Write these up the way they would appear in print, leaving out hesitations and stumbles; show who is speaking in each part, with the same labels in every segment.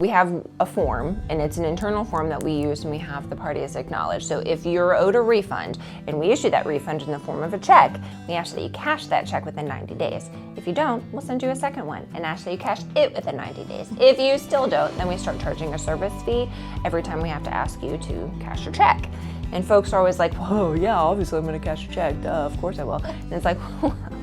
Speaker 1: We have a form, and it's an internal form that we use when we have the parties acknowledge. So if you're owed a refund and we issue that refund in the form of a check, we ask that you cash that check within 90 days. If you don't, we'll send you a second one and ask that you cash it within 90 days. If you still don't, then we start charging a service fee every time we have to ask you to cash your check. And folks are always like, whoa, yeah, obviously I'm gonna cash a check, duh, of course I will. And it's like,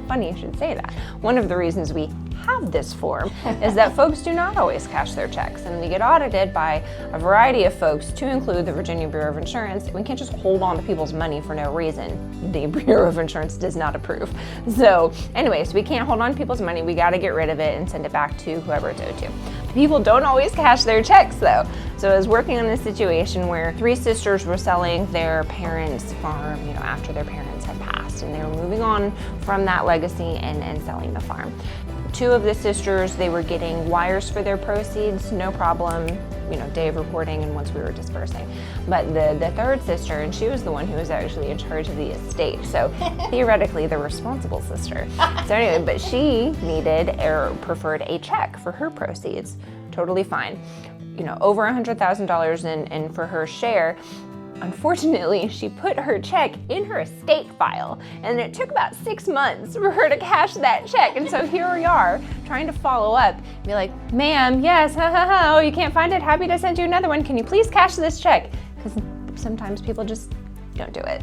Speaker 1: funny you should say that. One of the reasons we have this form is that folks do not always cash their checks, and we get audited by a variety of folks, to include the Virginia Bureau of Insurance. We can't just hold on to people's money for no reason. The Bureau of Insurance does not approve. So anyways, we can't hold on to people's money. We got to get rid of it and send it back to whoever it's owed to. People don't always cash their checks though. So I was working on a situation where 3 sisters were selling their parents' farm, after their parents had passed, and they were moving on from that legacy and selling the farm. 2 of the sisters, they were getting wires for their proceeds, no problem, day of reporting and once we were dispersing. But the 3rd sister, and she was the one who was actually in charge of the estate, so theoretically the responsible sister. So anyway, but she needed or preferred a check for her proceeds. Totally fine. Over $100,000 and for her share. Unfortunately, she put her check in her estate file, and it took about 6 months for her to cash that check. And so here we are trying to follow up and be like, ma'am, yes, oh, you can't find it, happy to send you another one. Can you please cash this check? Because sometimes people just don't do it.